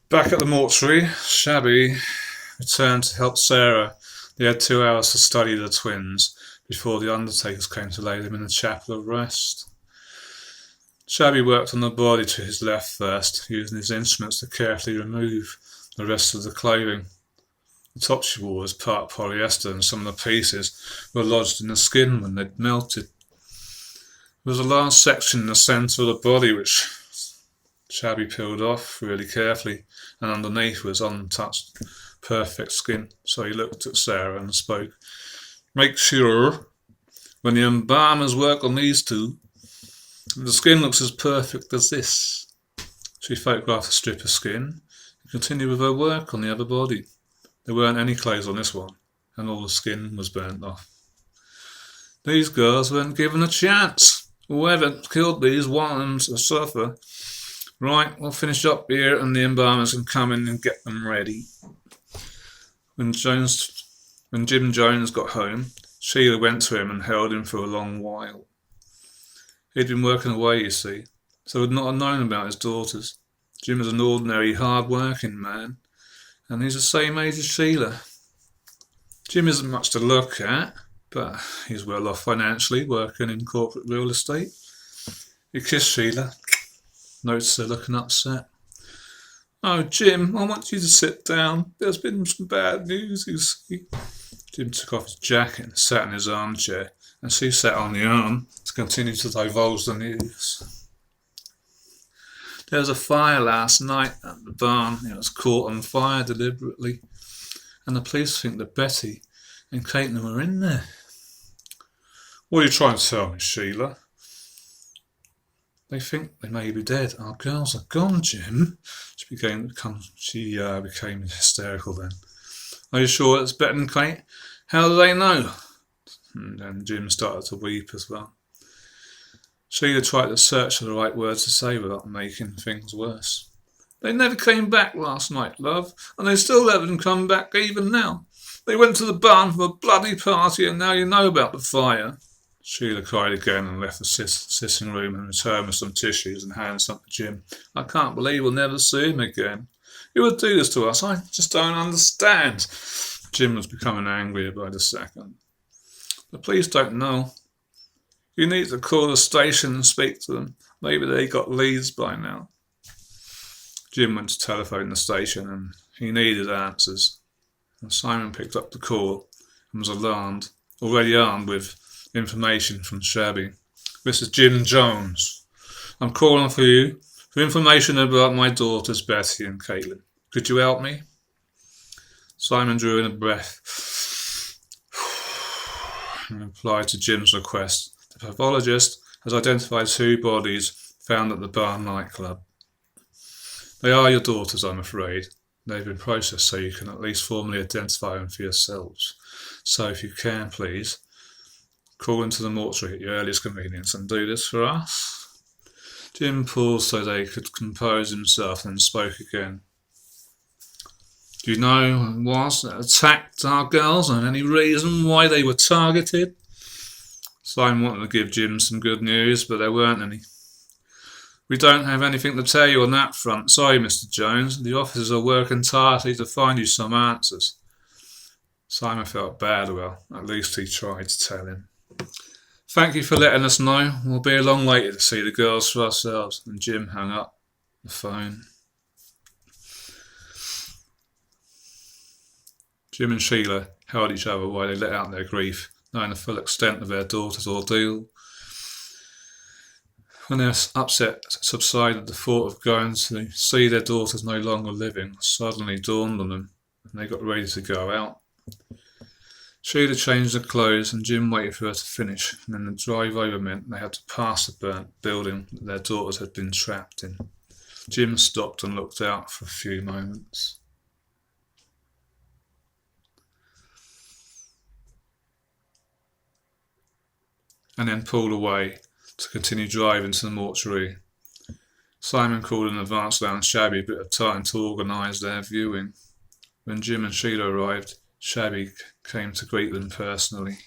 Back at the mortuary, Shabby returned to help Sarah. They had 2 hours to study the twins before the undertakers came to lay them in the chapel of rest. Shabby worked on the body to his left first, using his instruments to carefully remove the rest of the clothing. The top she wore was part polyester, and some of the pieces were lodged in the skin when they'd melted. There was a large section in the centre of the body which Shabby peeled off really carefully, and underneath was untouched, perfect skin. So he looked at Sarah and spoke. "Make sure, when the embalmers work on these two, the skin looks as perfect as this." She photographed a strip of skin and continued with her work on the other body. There weren't any clothes on this one, and all the skin was burnt off. These girls weren't given a chance. Whoever killed these wanted them to suffer. Right, we'll finish up here and the embalmers can come in and get them ready. When Jim Jones got home, Sheila went to him and held him for a long while. He'd been working away, you see, so would not have known about his daughters. Jim is an ordinary, hard-working man, and he's the same age as Sheila. Jim isn't much to look at, but he's well off financially, working in corporate real estate. He kissed Sheila, noticed her looking upset. "Oh, Jim, I want you to sit down. There's been some bad news, you see." Jim took off his jacket and sat in his armchair, and she sat on the arm to continue to divulge the news. "There was a fire last night at the barn. It was caught on fire deliberately, and the police think that Betty and Caitlin were in there." "What are you trying to tell me, Sheila?" "They think they may be dead. Our girls are gone, Jim." She became hysterical then. "Are you sure it's Betty and Kate? How do they know?" And then Jim started to weep as well. Sheila tried to search for the right words to say without making things worse. "They never came back last night, love, and they still haven't come back even now. They went to the barn for a bloody party, and now you know about the fire." Sheila cried again and left the sitting room and returned with some tissues and handed some to Jim. "I can't believe we'll never see him again. Who would do this to us? I just don't understand." Jim was becoming angrier by the second. "The police don't know. You need to call the station and speak to them. Maybe they got leads by now." Jim went to telephone the station and he needed answers. And Simon picked up the call and was already armed with information from Shabby. "This is Jim Jones. I'm calling for you for information about my daughters Betty and Caitlin. Could you help me?" Simon drew in a breath and replied to Jim's request. "The pathologist has identified 2 bodies found at the barn nightclub. They are your daughters, I'm afraid. They've been processed so you can at least formally identify them for yourselves. So if you can, please, call into the mortuary at your earliest convenience and do this for us." Jim paused so they could compose himself and spoke again. "Do you know who it was that attacked our girls and any reason why they were targeted?" Simon wanted to give Jim some good news, but there weren't any. "We don't have anything to tell you on that front. Sorry, Mr. Jones. The officers are working tirelessly to find you some answers." Simon felt bad. Well, at least he tried to tell him. "Thank you for letting us know. We'll be along later to see the girls for ourselves." And Jim hung up the phone. Jim and Sheila held each other while they let out their grief, knowing the full extent of their daughter's ordeal. When their upset subsided, the thought of going to see their daughters no longer living suddenly dawned on them, and they got ready to go out. Sheila changed her clothes and Jim waited for her to finish, and then the drive over meant they had to pass the burnt building that their daughters had been trapped in. Jim stopped and looked out for a few moments. And then pulled away to continue driving to the mortuary. Simon called in advance allowing Shabby a bit of time to organise their viewing. When Jim and Sheila arrived, Shabby came to greet them personally.